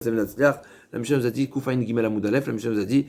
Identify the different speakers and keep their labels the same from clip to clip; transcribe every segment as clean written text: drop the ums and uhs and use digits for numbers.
Speaker 1: La Mishnah nous a dit Koufaïn Gimel Amoud Aleph, la Mishnah nous a dit,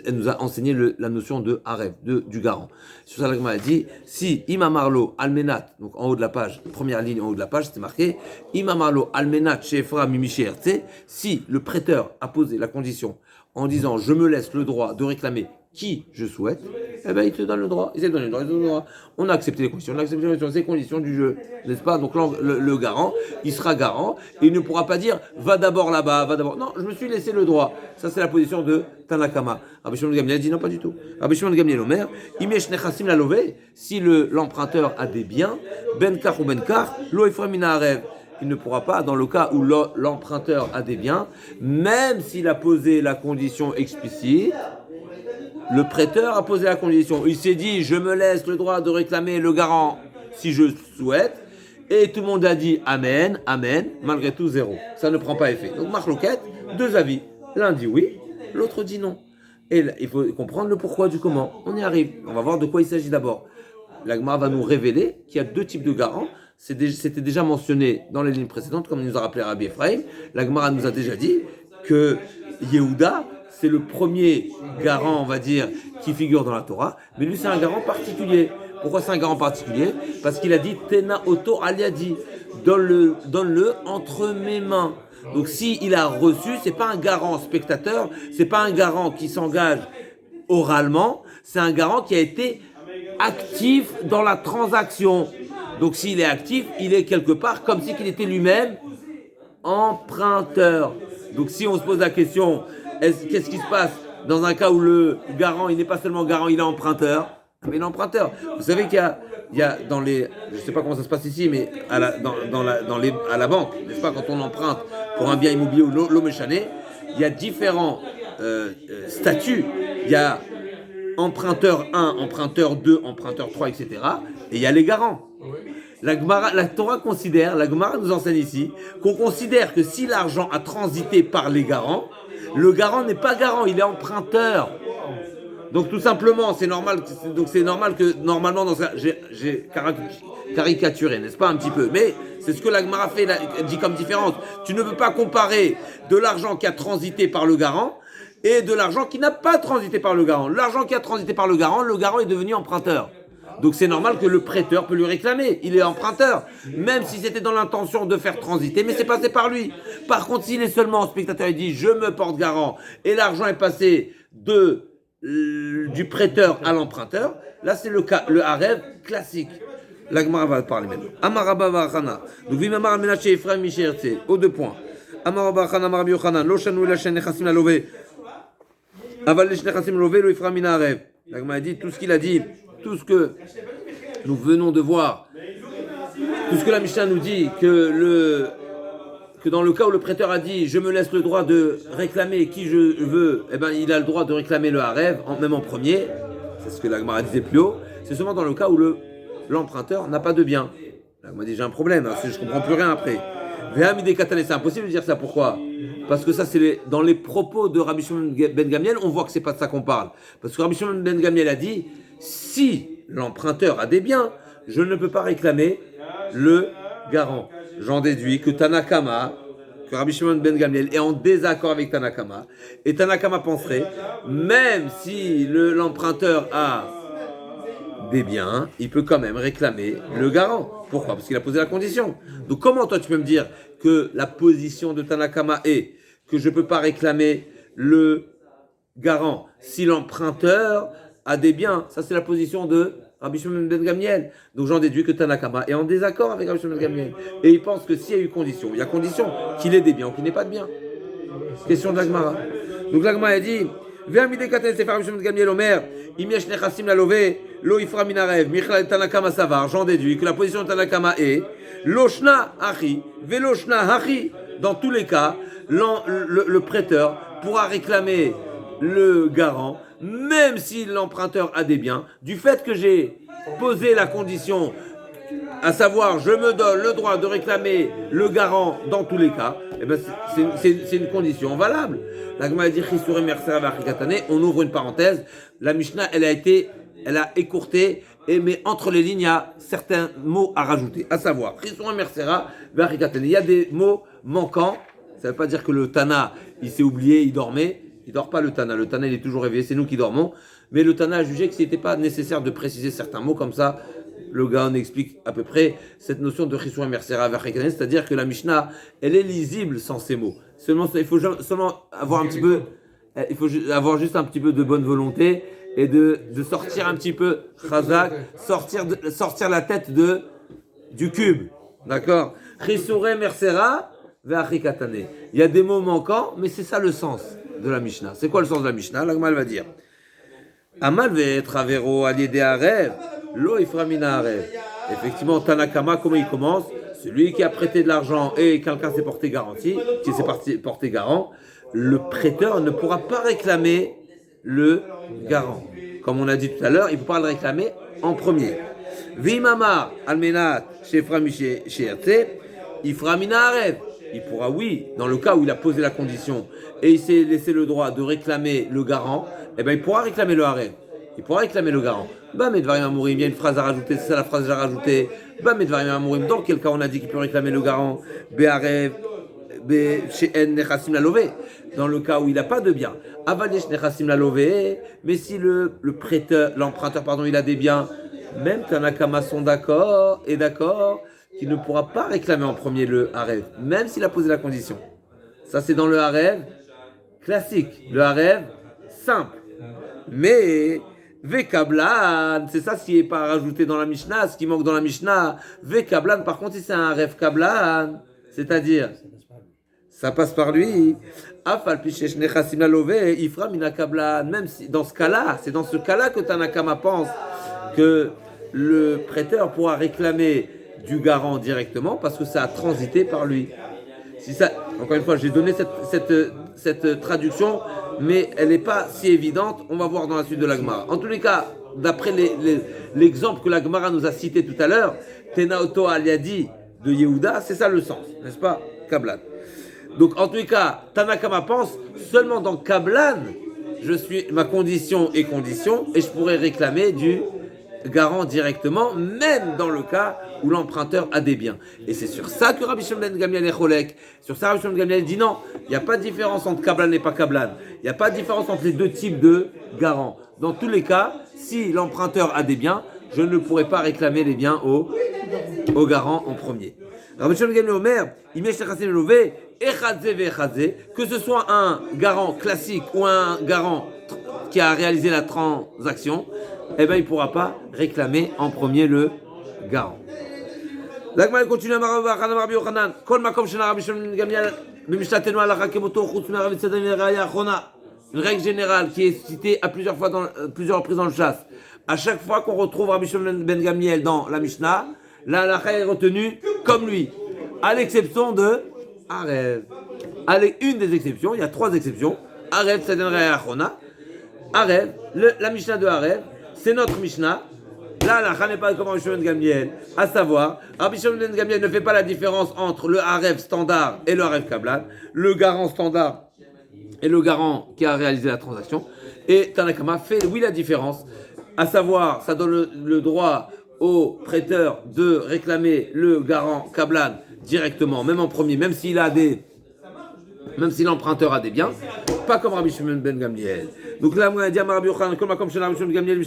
Speaker 1: elle nous a enseigné la notion de Harev, du garant. Sur ça, la Gemara a dit si Imamarlo Almenat, donc en haut de la page, première ligne en haut de la page, c'était marqué Imamarlo Almenat Shefra Mimiché RT, si le prêteur a posé la condition en disant je me laisse le droit de réclamer qui je souhaite, eh ben il te donne le droit, il te donne le droit, On a accepté les conditions, c'est les conditions du jeu, n'est-ce pas? Donc là, le garant, il sera garant, et il ne pourra pas dire va d'abord là-bas, va d'abord. Non, je me suis laissé le droit. Ça, c'est la position de Tanakama. Rabbi Shimon ben Gamliel dit non, pas du tout. Rabbi Shimon ben Gamliel Omer, Imesh Nechassim la lové, si l'emprunteur a des biens, Ben Kar ou Ben Kar, Lo Ephraim Mina Arev. Il ne pourra pas, dans le cas où l'emprunteur a des biens, même s'il a posé la condition explicite, le prêteur a posé la condition. Il s'est dit, je me laisse le droit de réclamer le garant si je souhaite. Et tout le monde a dit Amen, Amen. Malgré tout, zéro. Ça ne prend pas effet. Donc, Marloquette, deux avis. L'un dit oui, l'autre dit non. Et là, il faut comprendre le pourquoi du comment. On y arrive. On va voir de quoi il s'agit d'abord. La Gemara va nous révéler qu'il y a deux types de garants. C'était déjà mentionné dans les lignes précédentes, comme nous a rappelé Rabbi Ephraim. La Gemara nous a déjà dit que Yehuda, c'est le premier garant, on va dire, qui figure dans la Torah, mais lui c'est un garant particulier. Pourquoi c'est un garant particulier? Parce qu'il a dit Tena Oto Aliadi, donne-le entre mes mains. Donc s'il a reçu, c'est pas un garant spectateur, c'est pas un garant qui s'engage oralement, c'est un garant qui a été actif dans la transaction. Donc s'il est actif, il est quelque part comme si il était lui-même emprunteur. Donc si on se pose la question, qu'est-ce qui se passe dans un cas où le garant, il n'est pas seulement garant, il est emprunteur, mais il est emprunteur. Vous savez qu'il y a dans les, je ne sais pas comment ça se passe ici, mais à la banque, n'est-ce pas, quand on emprunte pour un bien immobilier ou l'homme échané, il y a différents statuts. Il y a emprunteur 1, emprunteur 2, emprunteur 3, etc. Et il y a les garants. La Torah considère, la Gemara nous enseigne ici, qu'on considère que si l'argent a transité par les garants, le garant n'est pas garant, il est emprunteur. Donc tout simplement, c'est normal que normalement, j'ai caricaturé, n'est-ce pas, un petit peu, mais c'est ce que la Gemara dit comme différence. Tu ne peux pas comparer de l'argent qui a transité par le garant et de l'argent qui n'a pas transité par le garant. L'argent qui a transité par le garant est devenu emprunteur. Donc c'est normal que le prêteur peut lui réclamer. Il est emprunteur, même si c'était dans l'intention de faire transiter, mais c'est passé par lui. Par contre, s'il est seulement spectateur, il dit je me porte garant et l'argent est passé du prêteur à l'emprunteur, là c'est le cas, le harev classique. La Gemara va parler maintenant. Amaraba Vachana. Donc Vimamar Menaché Ephraim Mishertse. Aux deux points. Amaraba Vachana Marabi Yochanan. Lo Shanu la Shen Nechassim la Lové. Aval le Nechassim Lové lo Ephraim Mina Harev. La Gemara dit tout ce qu'il a dit. Tout ce que nous venons de voir, tout ce que la Mishnah nous dit, que dans le cas où le prêteur a dit je me laisse le droit de réclamer qui je veux, eh ben il a le droit de réclamer le harev, même en premier, c'est ce que la Gemara disait plus haut, c'est seulement dans le cas où l'emprunteur n'a pas de bien. La Gemara dit j'ai un problème, je ne comprends plus rien après. C'est impossible de dire ça, pourquoi? Parce que ça, c'est dans les propos de Rabbi Shimon ben Gamliel, on voit que c'est pas de ça qu'on parle. Parce que Rabbi Shimon ben Gamliel a dit si l'emprunteur a des biens, je ne peux pas réclamer le garant. J'en déduis que Rabbi Shimon ben Gamliel est en désaccord avec Tanakama, et Tanakama penserait, même si l'emprunteur a des biens, il peut quand même réclamer le garant. Pourquoi? Parce qu'il a posé la condition. Donc comment toi tu peux me dire que la position de Tanakama est que je ne peux pas réclamer le garant si l'emprunteur a des biens? Ça c'est la position de Rabbi Shimon ben Gamliel. Donc j'en déduis que Tanakama est en désaccord avec Rabbi Shimon ben Gamliel. Et il pense que s'il y a eu condition, il y a condition qu'il ait des biens ou qu'il n'ait pas de biens. Question de la Gemara. Donc la Gemara a dit Rabbi Shimon ben Gamliel Omer, Imiesh Nechassim la lové, Lo Ifra Minarev, Michal Tanakama Savar. J'en déduis que la position de Tanakama est Loshna Hachi, Veloshna Hachi. Dans tous les cas, le prêteur pourra réclamer le garant, même si l'emprunteur a des biens, du fait que j'ai posé la condition, à savoir je me donne le droit de réclamer le garant dans tous les cas, eh ben c'est une condition valable. La Gemara dit on ouvre une parenthèse, la Mishnah elle a écourté, mais entre les lignes il y a certains mots à rajouter, à savoir il y a des mots manquants Ça ne veut pas dire que le Tana, il s'est oublié, il dormait. Il ne dort pas le Tana. Le Tana, il est toujours réveillé. C'est nous qui dormons. Mais le Tana a jugé que ce n'était pas nécessaire de préciser certains mots comme ça. Le Gaon explique à peu près cette notion de Chissur Mersera Verchekanen, c'est-à-dire que la Mishnah, elle est lisible sans ces mots. Il faut seulement avoir un petit peu, il faut avoir juste un petit peu de bonne volonté et de sortir un petit peu Chazak, sortir la tête du cube. D'accord? Chissur Mersera Verchekanen. Il y a des mots manquants, mais c'est ça le sens de la Mishnah. C'est quoi le sens de la Mishnah? L'Agma va dire Amal ve'etravero alidé arev. Lo iframina arev. Effectivement, Tanakama, comment il commence? Celui qui a prêté de l'argent et quelqu'un s'est porté garantie, qui s'est porté garant, le prêteur ne pourra pas réclamer le garant. Comme on a dit tout à l'heure, il ne peut pas le réclamer en premier. Vimamar almenat she'erte iframina arev. Il pourra, oui, dans le cas où il a posé la condition et il s'est laissé le droit de réclamer le garant, eh ben il pourra réclamer le harev. Il pourra réclamer le garant. Bah, mais Dvarim Amourim, il y a une phrase à rajouter, c'est ça la phrase que j'ai rajoutée. Bah, mais Dvarim Amourim, dans quel cas on a dit qu'il peut réclamer le garant? Be'arev, She'en Nechassim la lové. Dans le cas où il n'a pas de bien. Avalesh Nechassim la lové. Mais si l'emprunteur, il a des biens, même Tanakama sont d'accord, qu'il ne pourra pas réclamer en premier le harev, même s'il a posé la condition. Ça, c'est dans le harev classique, le harev simple. Mais Vekablan, c'est ça ce qui n'est pas rajouté dans la Mishnah, ce qui manque dans la Mishnah. Vekablan, par contre, si c'est un rêve Kablan, c'est-à-dire, ça passe par lui. Afal Pishesh Nechasim la lové, Ifra Mina Kablan. Même si, dans ce cas-là, c'est dans ce cas-là que Tanakama pense que le prêteur pourra réclamer du garant directement parce que ça a transité par lui. Si ça, encore une fois, j'ai donné cette traduction, mais elle n'est pas si évidente. On va voir dans la suite de la Gemara. En tous les cas, d'après l'exemple que la Gemara nous a cité tout à l'heure, Tenaoto Aliadi de Yehuda, c'est ça le sens, n'est-ce pas? Kablan. Donc, en tous les cas, Tanakama pense seulement dans Kablan, ma condition est condition, et je pourrais réclamer du garant directement, même dans le cas où l'emprunteur a des biens. Et c'est sur ça que Rabbi Shimon ben Gamliel est cholek. Sur ça, Rabbi Shimon ben Gamliel dit non, il n'y a pas de différence entre Kablan et pas Kablan. Il n'y a pas de différence entre les deux types de garants. Dans tous les cas, si l'emprunteur a des biens, je ne pourrai pas réclamer les biens au garant en premier. Rabbi Shimon ben Gamliel Omer, que ce soit un garant classique ou un garant qui a réalisé la transaction, eh ben il ne pourra pas réclamer en premier le garant. L'Agma continue à Rabbi Yochanan. Kol makom shena Rabbi Shimon ben Gamliel b'mishnatenu halacha kemoto chutz merav tzedek v'raya achona. Une règle générale qui est citée à plusieurs reprises dans le chasse. À chaque fois qu'on retrouve Rabbi Shimon ben Gamliel dans la Mishnah, la halacha est retenue comme lui, à l'exception de Arev. Allez, une des exceptions, il y a 3 exceptions. Arev tzedek v'raya achona. Arev, la Mishnah de Arev, c'est notre Mishnah. Là, la n'est pas comme Rabbi Shimon ben Gamliel, à savoir, Rabbi Shimon ben Gamliel ne fait pas la différence entre le Harev standard et le Harev Kablan, le garant standard et le garant qui a réalisé la transaction. Et Tanakama fait, oui, la différence, à savoir, ça donne le droit au prêteur de réclamer le garant Kablan directement, même en premier, même si l'emprunteur a des biens, pas comme Rabbi Shimon ben Gamliel. Donc là, on a dit à Rabbi Yochanan, comme Rabbi Shimon ben Gamliel,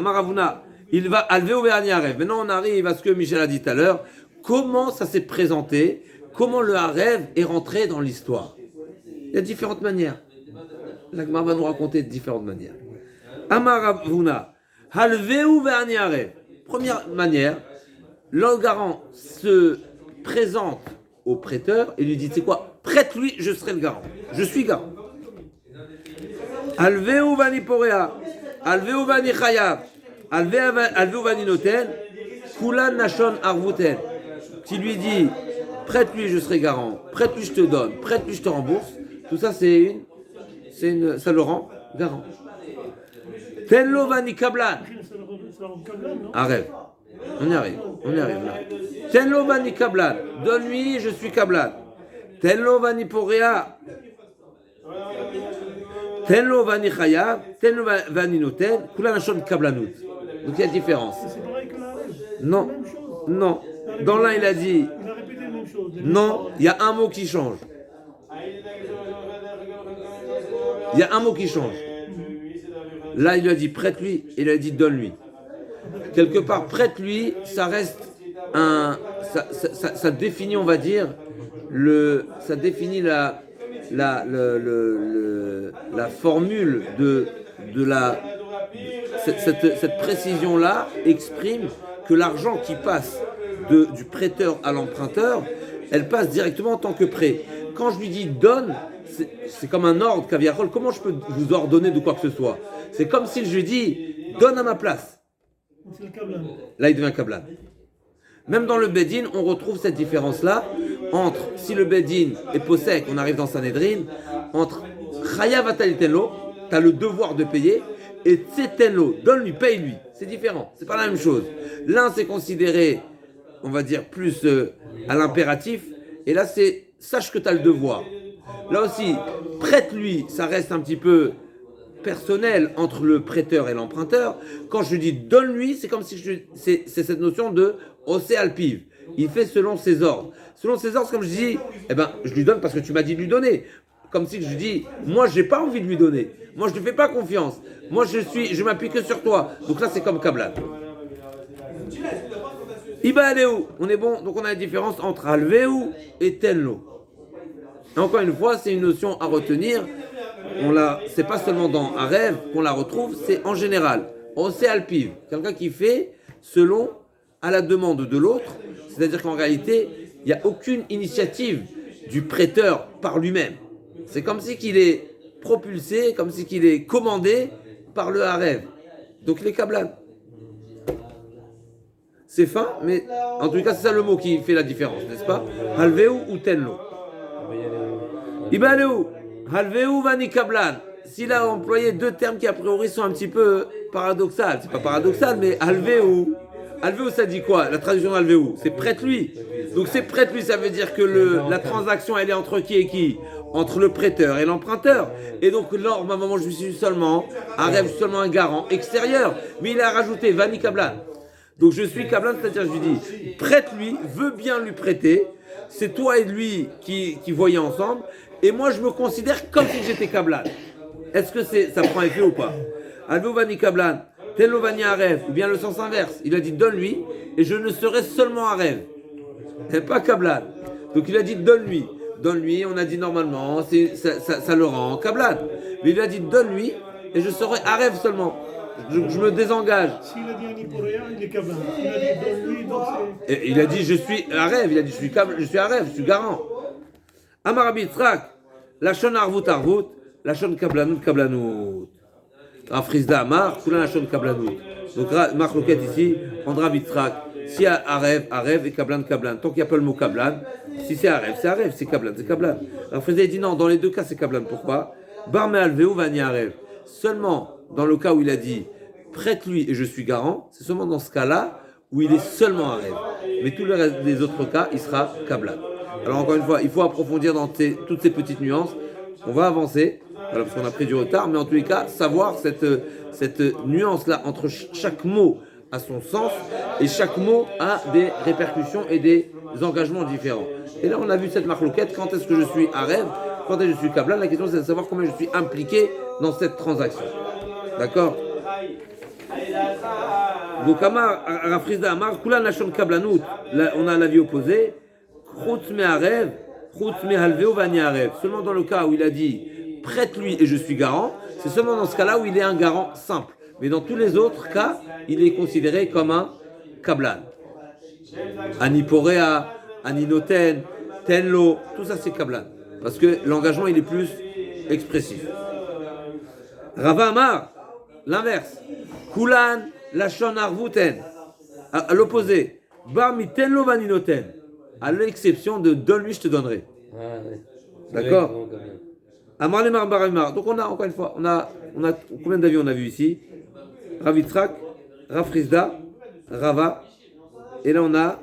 Speaker 1: Maravuna, il va alver au dernier Harev. Maintenant, on arrive à ce que Michel a dit tout à l'heure. Comment ça s'est présenté? Comment le Harev est rentré dans l'histoire? Il y a différentes manières. La Gemara va nous raconter de différentes manières. Amaravuna, halveu ve'ani Harev. Première manière, le garant se présente au prêteur et lui dit, c'est quoi? Prête-lui, je serai le garant. Je suis garant. Alveu vani porea, alveu vani chayav, alveu vani noten, kulan nashon arvuten. Qui lui dit, prête-lui, je serai garant. Prête-lui, je te donne. Prête-lui, je te rembourse. Tout ça, ça le rend garant. Tenlo vani kablan. Arrête. On y arrive là. Tenlo vani kablan. Donne-lui, je suis kablan. Tenlo vani porea. Tenlo vani chayav, tenlo vani noten, kula nashon kablanut. Donc il y a différence.
Speaker 2: C'est pareil que la rêve.
Speaker 1: Non. Dans l'un il a dit.
Speaker 2: Il a répété la même chose.
Speaker 1: Non, il y a un mot qui change. Il y a un mot qui change. Là, il lui a dit prête-lui, et il lui a dit donne-lui. Quelque part, prête-lui, ça reste ça définit, on va dire, ça définit la formule de cette précision-là exprime que l'argent qui passe du prêteur à l'emprunteur, elle passe directement en tant que prêt. Quand je lui dis donne, c'est comme un ordre, Kaviarol. Comment je peux vous ordonner de quoi que ce soit? C'est comme si je lui dis donne à ma place. Là, il devient kablan. Même dans le Bedin, on retrouve cette différence-là entre, si le Bedin est possèque, on arrive dans Sanhedrin, entre Chayav atalitenlo, tu as le devoir de payer, et Tsetenlo, donne-lui, paye-lui. C'est différent, c'est pas la même chose. L'un, c'est considéré, on va dire, plus à l'impératif, et là, c'est sache que tu as le devoir. Là aussi, prête-lui, ça reste un petit peu personnel entre le prêteur et l'emprunteur. Quand je dis donne-lui, c'est comme si c'est cette notion de osé alpiv. Il fait selon ses ordres. Selon ses ordres, comme je dis, je lui donne parce que tu m'as dit de lui donner. Comme si je lui dis, moi j'ai pas envie de lui donner. Moi je ne fais pas confiance. Moi je m'appuie que sur toi. Donc là c'est comme Kablan. Iba Aleu, on est bon. Donc on a la différence entre Alveu et Tenlo. Et encore une fois, c'est une notion à retenir. C'est pas seulement dans un rêve qu'on la retrouve, c'est en général. Osé alpiv, quelqu'un qui fait selon à la demande de l'autre, c'est-à-dire qu'en réalité, il n'y a aucune initiative du prêteur par lui-même. C'est comme si qu'il est propulsé, comme si qu'il est commandé par le harem. Donc il est kablan. C'est fin, mais en tout cas, c'est ça le mot qui fait la différence, n'est-ce pas? Halveu ou tenlo. Ibaleu, halveu vani kablan. S'il a employé deux termes qui a priori sont un petit peu paradoxaux, c'est pas paradoxal, mais halveu. Halveu, ça dit quoi? La traduction d'halveu, c'est prête-lui. Donc c'est prête-lui, ça veut dire que la transaction, elle est entre qui et qui? Entre le prêteur et l'emprunteur. Et donc, lors d'un moment, je suis seulement un garant extérieur. Mais il a rajouté Vani Kablan. Donc je suis Kablan, c'est-à-dire je lui dis, prête-lui, veux bien lui prêter. C'est toi et lui qui voyez ensemble. Et moi, je me considère comme si j'étais Kablan. Est-ce que ça prend effet ou pas? Halveu Vani Kablan. Telo Vani Arev, ou bien le sens inverse. Il a dit donne-lui, et je ne serai seulement Arev. Et pas Kablan. Donc il a dit donne-lui. Donne-lui, on a dit normalement, ça le rend Kablan. Mais il a dit donne-lui, et je serai Arev seulement. Je me désengage.
Speaker 2: S'il a dit un Nicoréen, il est Kablan. Il a dit donne-lui, donc c'est.
Speaker 1: Et il a dit je suis Arev, il a dit je suis Arev, je suis garant. Amarabi Trak, Lachon Arvut Arvut, Lachon Kablanut Kablanut. Rafrizda Amar, Koulan Lachon Kablanut. Donc Marc Loquette ici, prendra Vitrak. Si Arev et Kablan, Kablan. Tant qu'il n'y a pas le mot Kablan, si c'est Arev, c'est Kablan, c'est Kablan. Rafrizda dit non, dans les deux cas c'est Kablan. Pourquoi? Barme Alveu Vani Arev. Seulement dans le cas où il a dit prête-lui et je suis garant, c'est seulement dans ce cas-là où il est seulement Arev. Mais tous les autres cas, il sera Kablan. Alors encore une fois, il faut approfondir dans toutes ces petites nuances. On va avancer, voilà, parce qu'on a pris du retard, mais en tous les cas, savoir cette nuance-là entre chaque mot a son sens et chaque mot a des répercussions et des engagements différents. Et là, on a vu cette marloquette, quand est-ce que je suis Arev, quand est-ce que je suis Kablan, la question c'est de savoir comment je suis impliqué dans cette transaction. D'accord? Donc, Amar, Rafrizda Amar, Kula Nashon Kablanut, on a l'avis opposé. Chutz me Arev, Chutz me Halveu Vani Arev. Seulement dans le cas où il a dit prête-lui et je suis garant, c'est seulement dans ce cas-là où il est un garant simple. Mais dans tous les autres cas, il est considéré comme un Kablan. Aniporea, Aninoten, Tenlo, tout ça c'est Kablan. Parce que l'engagement il est plus expressif. Rava Amar, l'inverse. Kulan Lachon Arvuten. À l'opposé. Bar mi Tenlo Vaninoten. À l'exception de donne-lui, je te donnerai.
Speaker 3: Ah, ouais.
Speaker 1: D'accord? Amar Lemar Baramar. Donc on a, encore une fois, on a combien d'avis on a vu ici? Ravitrak, Rafrizda, Rava. Et là on a.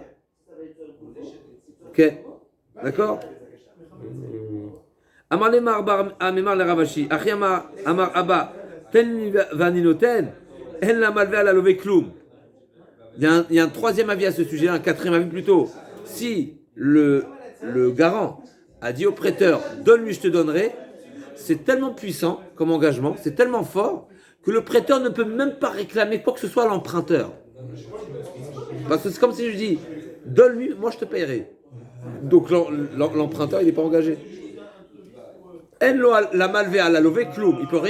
Speaker 1: Ok. D'accord? Amar Lemar Baramar le Ravashi. Achi Amar Abba. Ten Vaninoten. En la malve à la lové kloum. Il y a un troisième avis à ce sujet, un quatrième avis plutôt. Si le garant a dit au prêteur, donne-lui, je te donnerai, c'est tellement puissant comme engagement, c'est tellement fort que le prêteur ne peut même pas réclamer quoi que ce soit à l'emprunteur. Parce que c'est comme si je dis, donne-lui, moi je te paierai. Donc l'emprunteur, il n'est pas engagé. La malvé à la lové, cloum. Il peut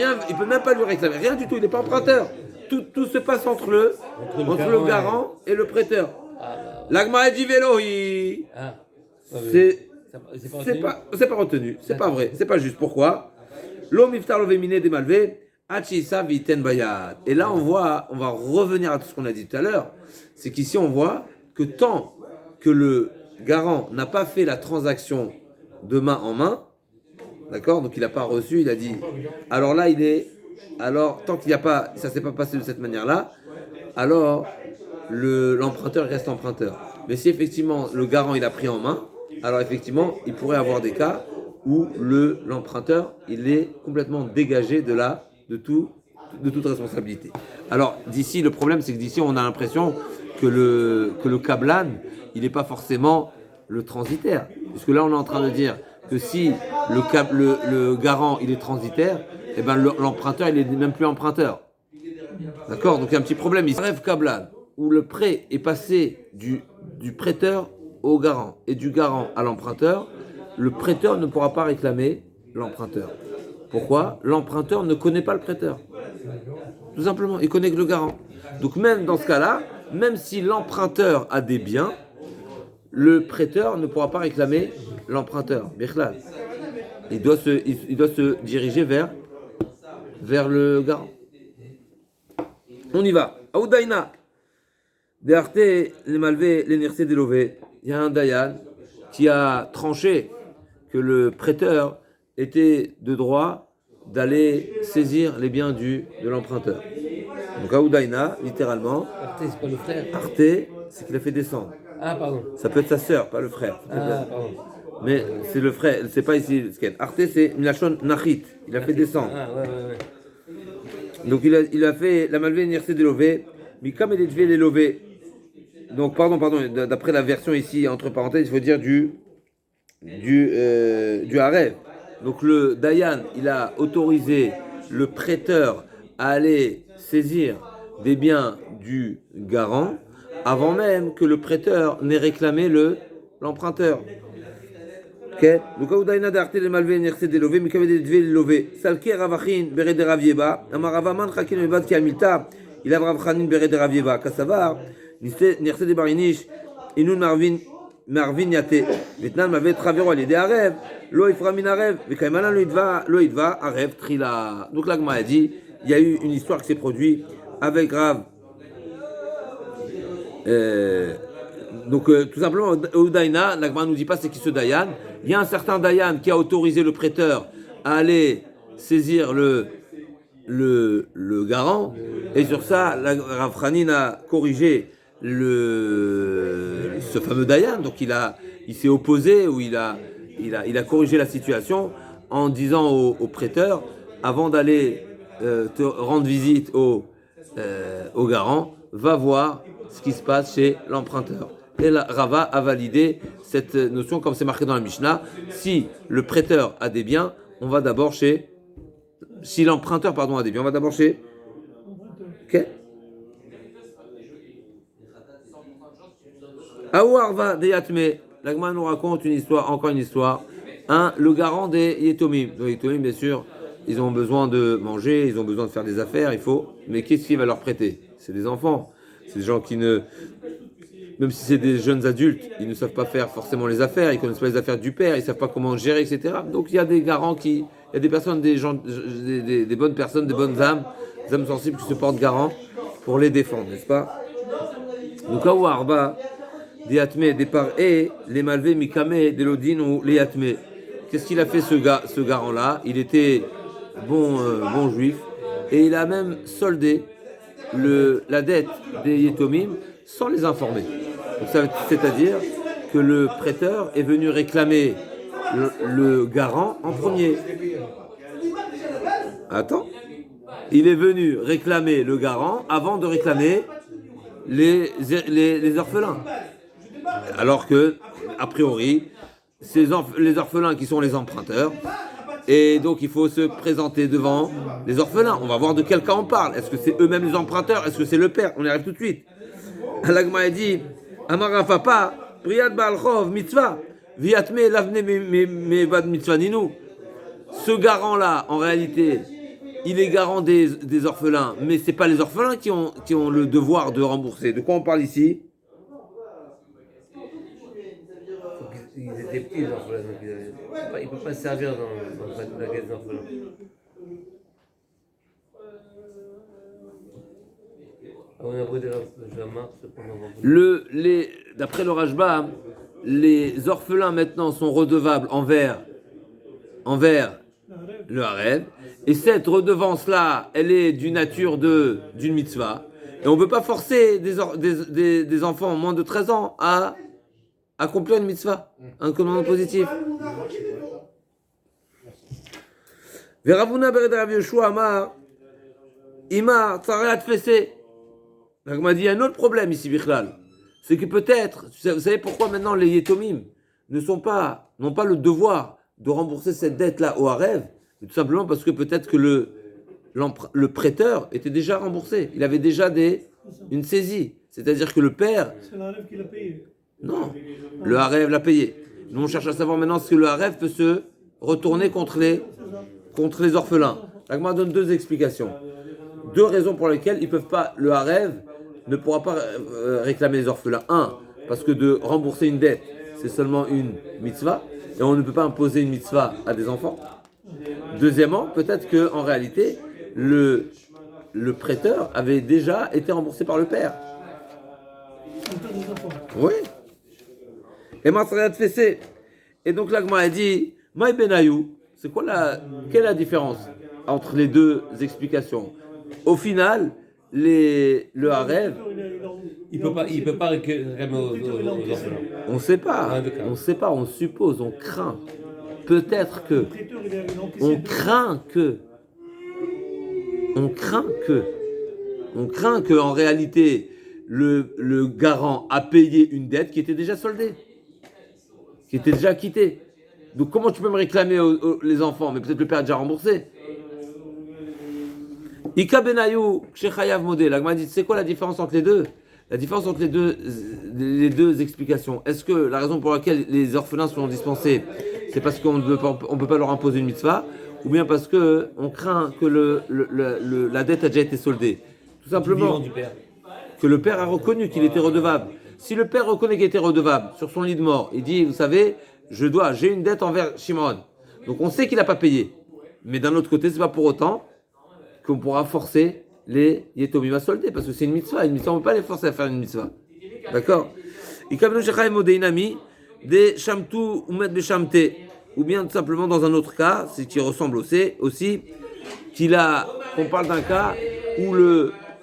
Speaker 1: même pas lui réclamer. Rien du tout, il n'est pas emprunteur. Tout se passe entre le garant et le prêteur. L'agma dit vélo, c'est pas retenu, c'est pas vrai, c'est pas juste. Pourquoi? L'homme iftar lové miné des malvé, achisa viten bayad. Et là on va revenir à tout ce qu'on a dit tout à l'heure. C'est qu'ici on voit que tant que le garant n'a pas fait la transaction de main en main, d'accord, donc il n'a pas reçu, il a dit. Alors là, tant qu'il n'y a pas, ça s'est pas passé de cette manière-là, alors l'emprunteur reste emprunteur. Mais si effectivement le garant il a pris en main, alors effectivement il pourrait avoir des cas où l'emprunteur il est complètement dégagé de toute responsabilité. Alors d'ici, le problème c'est que d'ici on a l'impression que le kablan il n'est pas forcément le transitaire, puisque là on est en train de dire que si le garant il est transitaire, et ben l'emprunteur il est même plus emprunteur. D'accord? Donc il y a un petit problème. Il rêve kablan où le prêt est passé du prêteur au garant et du garant à l'emprunteur. Le prêteur ne pourra pas réclamer l'emprunteur. Pourquoi? L'emprunteur ne connaît pas le prêteur. Tout simplement, il connaît que le garant. Donc même dans ce cas-là, même si l'emprunteur a des biens, le prêteur ne pourra pas réclamer l'emprunteur. Il doit se diriger vers le garant. On y va. Aoudaïna. Dearte les malvés, les nircés des lovés. Il y a un dayan qui a tranché que le prêteur était de droit d'aller saisir les biens de l'emprunteur. Donc Aoudaïna, littéralement.
Speaker 3: Arte, c'est pas le frère.
Speaker 1: Arte, c'est qu'il a fait descendre.
Speaker 3: Ah, pardon.
Speaker 1: Ça peut être sa sœur, pas le frère.
Speaker 3: Ah, pardon.
Speaker 1: Mais c'est le frère, c'est pas ici le skate. Arte, c'est Mlachon Nachit. Il a fait descendre.
Speaker 3: Ah, ouais.
Speaker 1: Donc il a fait la malvé nircé des lovés. Mais comme il est devait les lovés. Donc pardon, d'après la version ici, entre parenthèses, il faut dire du harev. Donc le Dayan, il a autorisé le prêteur à aller saisir des biens du garant avant même que le prêteur n'ait réclamé l'emprunteur. Ok? Donc Aoudaïna d'Arte les malvé nircé des lovés, mais comme il est devait les lovés. Salke Ravachin bere de Ravieba, Amaravaman Chakin Mevad Kiamilta, il a Ravchanin bere de Ravieba, Kassavar. Nircé des barinish, Inun Marvin Yate, Vietnam avait travéré à l'idée à rêve, l'eau il fera min à rêve, mais quand même l'eau il va à rêve, trila. Donc l'agma a dit, il y a eu une histoire qui s'est produite avec Rav. Donc tout simplement, au Daïna, l'agma nous dit pas c'est qui ce Dayan. Il y a un certain Dayan qui a autorisé le prêteur à aller saisir le garant, et sur ça, Rav Chanin a corrigé ce fameux Dayan, donc il s'est opposé ou il a corrigé la situation en disant au prêteur, avant d'aller te rendre visite au garant, va voir ce qui se passe chez l'emprunteur. Et là, Rava a validé cette notion comme c'est marqué dans la Mishnah. Si le prêteur a des biens, on va d'abord si l'emprunteur a des biens, on va d'abord chez. Ok. Aouarva de Yatme, l'Agma nous raconte encore une histoire. Le garant des Yetomim. Les Yetomim, bien sûr, ils ont besoin de manger, ils ont besoin de faire des affaires, mais qu'est-ce qu'il va leur prêter? C'est des enfants. C'est des gens qui même si c'est des jeunes adultes, ils ne savent pas faire forcément les affaires, ils ne connaissent pas les affaires du père, ils ne savent pas comment gérer, etc. Donc il y a des garants il y a des personnes, des bonnes personnes, des bonnes âmes, des âmes sensibles qui se portent garant pour les défendre, n'est-ce pas? Donc Aouarba, des Yatme, des par et les malvés Mikame, des Lodin ou les Yatme. Qu'est-ce qu'il a fait ce garant-là? Il était bon juif et il a même soldé la dette des Yetomim sans les informer. Donc, c'est-à-dire que le prêteur est venu réclamer le garant en premier. Attends. Il est venu réclamer le garant avant de réclamer les orphelins. Alors que, a priori, les orphelins qui sont les emprunteurs. Et donc il faut se présenter devant les orphelins. On va voir de quel cas on parle. Est-ce que c'est eux-mêmes les emprunteurs? Est-ce que c'est le père? On y arrive tout de suite. L'agma a dit Amara Papa, Priat Baalchov, mitzvah, Viatme lavne mevad mitzvah ninu. Ce garant-là, en réalité, il est garant des orphelins, mais ce n'est pas les orphelins qui ont le devoir de rembourser. De quoi on parle ici?
Speaker 3: Ils étaient petits, les orphelins, donc ils ne peuvent pas se servir dans la caisse d'orphelins.
Speaker 1: D'après le Rajba, les orphelins maintenant sont redevables envers le Harev, et cette redevance-là, elle est d'une nature d'une mitzvah, et on ne peut pas forcer des enfants moins de 13 ans à accomplir une mitzvah, un commandement positif. Veravuna bered Rav Yoshua amar, ima tzareat fessé. Donc on m'a dit, il y a un autre problème ici, Bichlal. C'est que peut-être, vous savez pourquoi maintenant les Yetomim n'ont pas le devoir de rembourser cette dette-là au Harev, tout simplement parce que peut-être que le prêteur était déjà remboursé. Il avait déjà une saisie. C'est-à-dire que le père...
Speaker 2: C'est l'Harev qui l'a payé.
Speaker 1: Non, le Harev l'a payé. Nous on cherche à savoir maintenant si le Harev peut se retourner contre les orphelins. L'Agma donne deux explications. Deux raisons pour lesquelles le Harev ne pourra pas réclamer les orphelins. Un, parce que de rembourser une dette, c'est seulement une mitzvah, et on ne peut pas imposer une mitzvah à des enfants. Deuxièmement, peut-être qu'en réalité, le prêteur avait déjà été remboursé par le père. Oui. Et Masrayat Fessé. Et donc l'Agma a dit, Maï Benayou, quelle est la différence entre les deux explications? Au final, le Harev,
Speaker 3: il peut pas réclamer aux orphelins.
Speaker 1: on ne sait pas, on suppose, on craint. Peut-être que, on craint que en réalité, le garant a payé une dette qui était déjà soldée, qui était déjà acquittée. Donc comment tu peux me réclamer les enfants? Mais peut-être le père a déjà remboursé. Ika Benayou, Shechayav Modé. L'Agma dit, c'est quoi la différence entre les deux? La différence entre les deux explications. Est-ce que la raison pour laquelle les orphelins sont dispensés, c'est parce qu'on ne peut pas leur imposer une mitzvah, ou bien parce qu'on craint que la dette a déjà été soldée? Tout simplement que le père a reconnu qu'il était redevable. Si le père reconnaît qu'il était redevable sur son lit de mort, il dit, vous savez, j'ai une dette envers Shimon. Donc on sait qu'il n'a pas payé. Mais d'un autre côté, c'est pas pour autant qu'on pourra forcer les Yetomim à solder, parce que c'est une mitzvah. Une mitzvah, on ne peut pas les forcer à faire une mitzvah. D'accord? Ou bien tout simplement dans un autre cas, ce qui ressemble aussi qu'on parle d'un cas où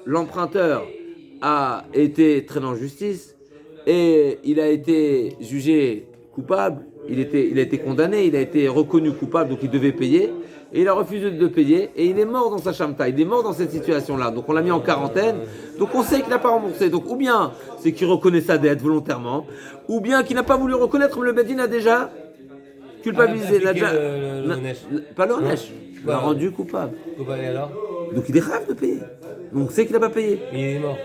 Speaker 1: l'emprunteur a été traîné en justice et il a été jugé coupable, il a été condamné, il a été reconnu coupable, donc il devait payer. Et il a refusé de payer, et il est mort dans sa shamta, il est mort dans cette situation-là. Donc on l'a mis en quarantaine, donc on sait qu'il n'a pas remboursé. Donc ou bien c'est qu'il reconnaît sa dette volontairement, ou bien qu'il n'a pas voulu reconnaître, mais le Bedin a déjà culpabilisé. Pas l'onesh, il l'a rendu coupable.
Speaker 3: Alors
Speaker 1: donc il est grave de payer. Donc on sait qu'il n'a pas payé.
Speaker 3: Il est mort.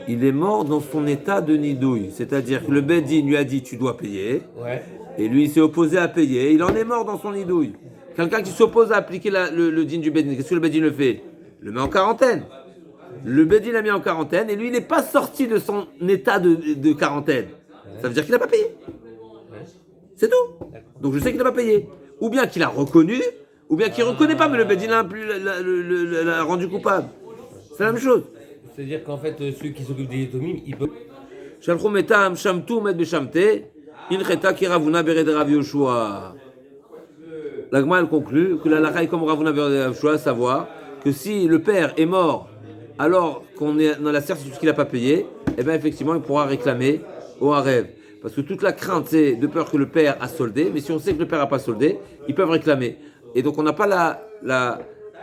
Speaker 1: Il est mort dans son état de nidouille, c'est-à-dire que le Bedin lui a dit tu dois payer, et lui il s'est opposé à payer, il en est mort dans son nidouille. Quelqu'un qui s'oppose à appliquer le din du Bedin, qu'est-ce que le Bedin le fait? Le met en quarantaine. Le Bedin l'a mis en quarantaine et lui il n'est pas sorti de son état de quarantaine. Ça veut dire qu'il n'a pas payé. C'est tout. Donc je sais qu'il n'a pas payé. Ou bien qu'il a reconnu, ou bien qu'il ne reconnaît pas, mais le Bedin l'a rendu coupable. C'est la même chose.
Speaker 3: C'est-à-dire qu'en fait, ceux qui s'occupent des Yetomim, ils peuvent.
Speaker 1: Shalchou metam shamtu met beshamte, incheta kiravuna bered Rav Yoshua. L'Agma elle conclut que la lacha est comme Ravuna bered Rav Yoshua, à savoir que si le père est mort alors qu'on est dans la certitude qu'il n'a pas payé, eh bien effectivement il pourra réclamer au Harev. Parce que toute la crainte c'est de peur que le père a soldé, mais si on sait que le père n'a pas soldé, ils peuvent réclamer. Et donc on n'a pas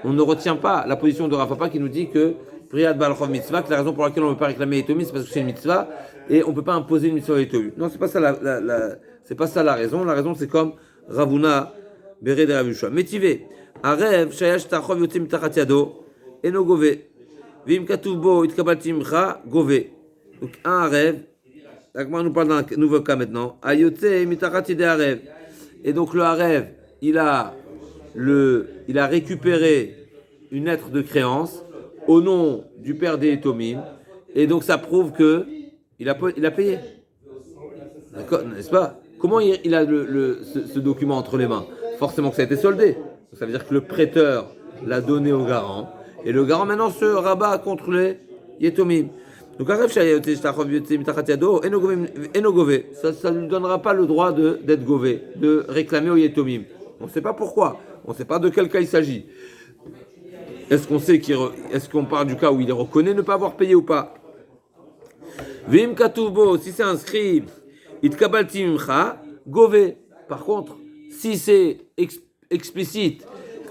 Speaker 1: on ne retient pas la position de Rav Papa qui nous dit que Priat Balchov Mitzvah, que la raison pour laquelle on ne peut pas réclamer Yetomim, c'est parce que c'est une mitzvah, et on ne peut pas imposer une mitzvah au Yetomim. Non, c'est pas ça c'est pas ça la raison. La raison, c'est comme Ravuna, Beret de Rav Yehoshua. Métivé, Arev, Shayash Tachov Yotzim Tachat Yado, Eno Gove. Vim Katuv Bo, Itkabalti Mcha, Gove. Donc, un Arev, on nous parle d'un nouveau cas maintenant. Ayotse Mitachat Yede Arev. Et donc, le Arev, il a récupéré une lettre de créance au nom du père des Yetomim, et donc ça prouve que il a payé. D'accord, n'est-ce pas? Comment il a ce document entre les mains? Forcément que ça a été soldé. Ça veut dire que le prêteur l'a donné au garant, et le garant maintenant se rabat contre les Yetomim. Donc ça ne lui donnera pas le droit d'être gové, de réclamer au Yetomim. On ne sait pas pourquoi, on ne sait pas de quel cas il s'agit. Est-ce qu'on parle du cas où il reconnaît ne pas avoir payé ou pas? Vim Katoubo, si c'est inscrit, Itkabalti Mimcha, Gové. Par contre, si c'est explicite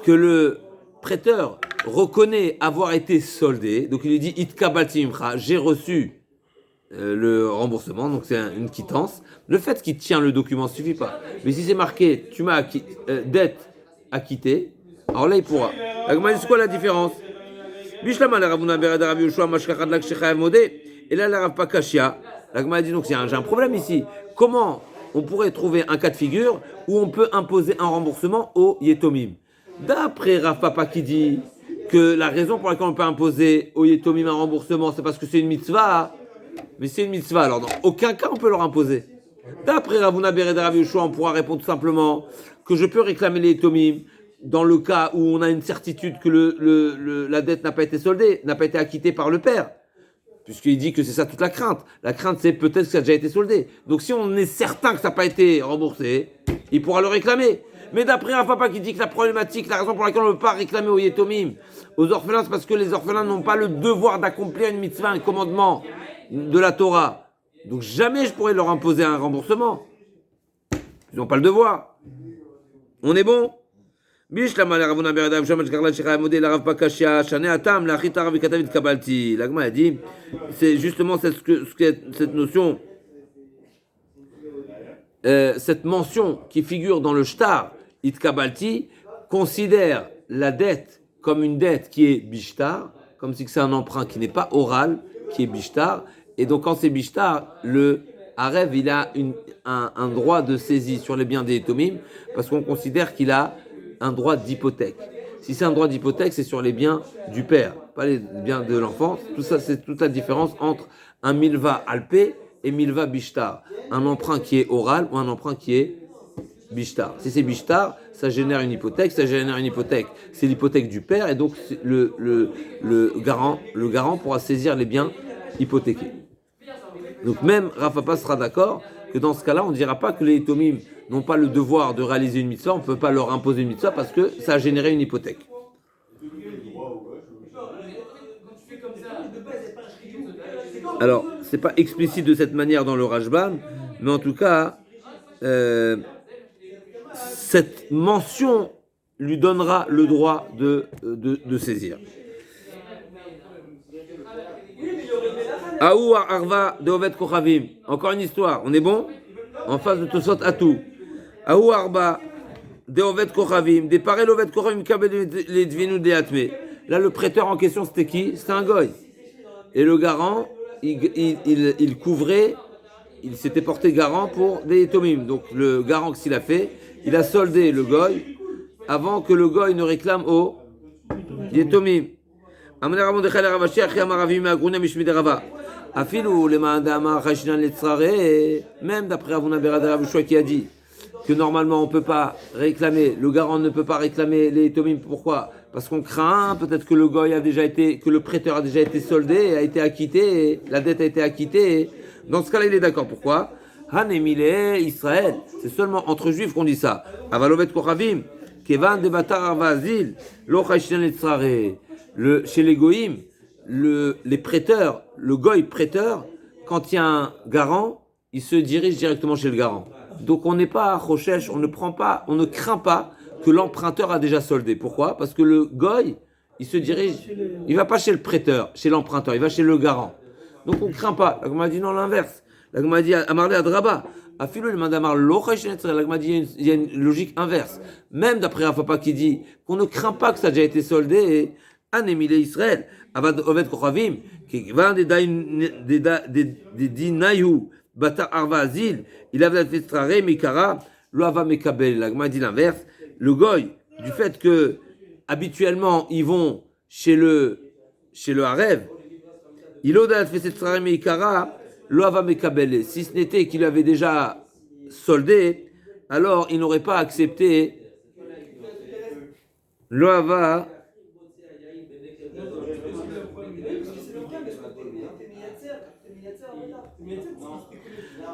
Speaker 1: que le prêteur reconnaît avoir été soldé, donc il lui dit Itkabalti Mimcha, j'ai reçu le remboursement, donc c'est une quittance. Le fait qu'il tient le document ne suffit pas. Mais si c'est marqué, tu m'as dette acquittée, alors là il pourra. C'est quoi la différence? Et là, la Rav Pakashia, l'Agma dit donc j'ai un problème ici. Comment on pourrait trouver un cas de figure où on peut imposer un remboursement au Yetomim? D'après Rav Papa qui dit que la raison pour laquelle on peut imposer au Yetomim un remboursement, c'est parce que c'est une mitzvah. Mais c'est une mitzvah, alors dans aucun cas on peut leur imposer. D'après Ravuna Bered Rav Yehoshua, on pourra répondre tout simplement que je peux réclamer les Yetomim dans le cas où on a une certitude que la dette n'a pas été soldée, n'a pas été acquittée par le père. Puisqu'il dit que c'est ça toute la crainte. La crainte, c'est peut-être que ça a déjà été soldé. Donc si on est certain que ça n'a pas été remboursé, il pourra le réclamer. Mais d'après un papa qui dit que la problématique, la raison pour laquelle on ne peut pas réclamer aux Yetomim, aux orphelins, c'est parce que les orphelins n'ont pas le devoir d'accomplir une mitzvah, un commandement de la Torah. Donc jamais je pourrais leur imposer un remboursement. Ils n'ont pas le devoir. On est bon? L'agma a dit, c'est justement cette notion, cette mention qui figure dans le shtar, itkabalti, considère la dette comme une dette qui est bishtar, comme si c'est un emprunt qui n'est pas oral, qui est bishtar, et donc quand c'est bishtar, le Arev, il a un droit de saisie sur les biens des Yetomim, parce qu'on considère qu'il a un droit d'hypothèque. Si c'est un droit d'hypothèque, c'est sur les biens du père, pas les biens de l'enfant. Tout ça, c'est toute la différence entre un milva alpé et milva bishtar. Un emprunt qui est oral ou un emprunt qui est bishtar. Si c'est bishtar, ça génère une hypothèque. C'est l'hypothèque du père, et donc le garant pourra saisir les biens hypothéqués. Donc même Rav Papa sera d'accord que dans ce cas-là, on ne dira pas que les Yetomim n'ont pas le devoir de réaliser une mitzvah, on ne peut pas leur imposer une mitzvah parce que ça a généré une hypothèque. Alors, c'est pas explicite de cette manière dans le Rashban, mais en tout cas, cette mention lui donnera le droit de saisir. Aou Arva de Ovet Kochavim. Encore une histoire, on est bon? En face de Tosot Atou. Aou Arba de Ovet Kochavim. Des parels Ovet Kochavim Kabel les Dvinu de Atme. Là, le prêteur en question, c'était qui? C'était un goy. Et le garant, il couvrait, il s'était porté garant pour des Yetomim. Donc, le garant, qu'est-ce qu'il a fait? Il a soldé le goy avant que le goy ne réclame au Yetomim. Même d'après Ravuna Bered Rav Yehoshua qui a dit que normalement on ne peut pas réclamer, le garant ne peut pas réclamer les Yetomim. Pourquoi? Parce qu'on craint peut-être que le goy a déjà été, que le prêteur a déjà été soldé, a été acquitté, et la dette a été acquittée. Dans ce cas-là, il est d'accord. Pourquoi? Hanemile Israël. C'est seulement entre juifs qu'on dit ça. Avalovet Kochavim, Kevan de Batar Avazil, Lo Chashinan Letzrare. Chez les goïms, les prêteurs, le goy prêteur, quand il y a un garant, il se dirige directement chez le garant. Donc on n'est pas à Rochesh, on ne craint pas que l'emprunteur a déjà soldé. Pourquoi? Parce que le goy, il se dirige, il va pas chez le prêteur, chez l'emprunteur, il va chez le garant. Donc on ne craint pas. La Gemara dit non, l'inverse. La Gemara dit Amarle Adraba. Afilo le mandamar lochash netzre. La Gemara dit il y a une logique inverse. Même d'après Rafapa qui dit qu'on ne craint pas que ça a déjà été soldé et Anemile Israël. Avad Oved Kochavim. Qui va des dinayu bata arva azil. Il avait fait strare mikara lo ava mekabel. La Gemara dit l'inverse. Le goy du fait que habituellement ils vont chez le harev. Il a fait cette strare mikara. Loava mekabele, si ce n'était qu'il avait déjà soldé, alors il n'aurait pas accepté Loava.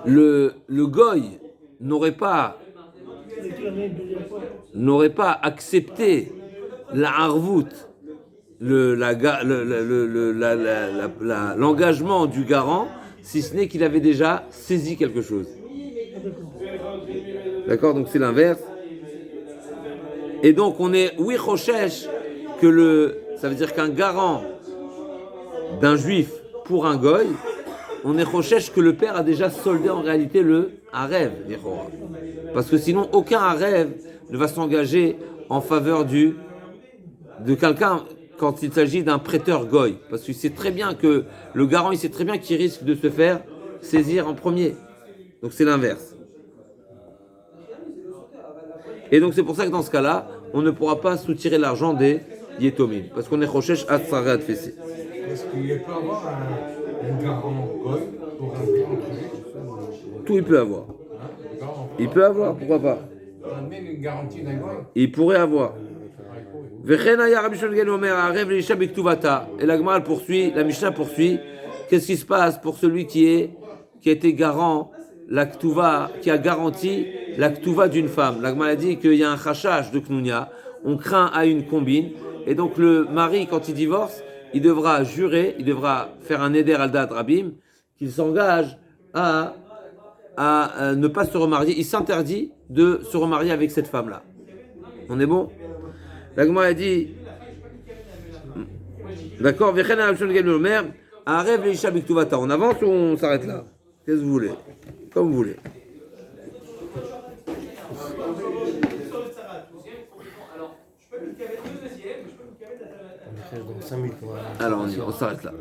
Speaker 1: Le goy n'aurait pas accepté la harvout, l'engagement du garant, si ce n'est qu'il avait déjà saisi quelque chose. D'accord, donc c'est l'inverse. Et donc on est, oui, Rochesh, ça veut dire qu'un garant d'un juif pour un goy, on est Rochesh que le père a déjà soldé en réalité le harev, parce que sinon aucun harev ne va s'engager en faveur de quelqu'un quand il s'agit d'un prêteur goy, parce qu'il sait très bien que le garant, il sait très bien qu'il risque de se faire saisir en premier. Donc c'est l'inverse. Et donc c'est pour ça que dans ce cas-là, on ne pourra pas soutirer l'argent des Yetomim, parce qu'on est Rochesh Atzare Adfessé.
Speaker 4: Est-ce qu'il peut avoir un garant goy pour un prix entre juifs?
Speaker 1: Tout il peut avoir. Il peut avoir, pourquoi pas?
Speaker 4: On met une garantie d'un goy.
Speaker 1: Il pourrait avoir. Et la Gemara poursuit, la Mishnah poursuit. Qu'est-ce qui se passe pour celui qui a été garant, la Ktuva, qui a garanti la Ktuva d'une femme? La Gemara dit qu'il y a un chachach de Knounia, on craint à une combine, et donc le mari, quand il divorce, il devra jurer, il devra faire un éder al dad rabim, qu'il s'engage à ne pas se remarier. Il s'interdit de se remarier avec cette femme-là. On est bon? La Gemara a dit, d'accord, on avance ou on s'arrête là? Qu'est-ce que vous voulez? Comme vous voulez.
Speaker 3: Dans 5 minutes.
Speaker 1: Alors on s'arrête là.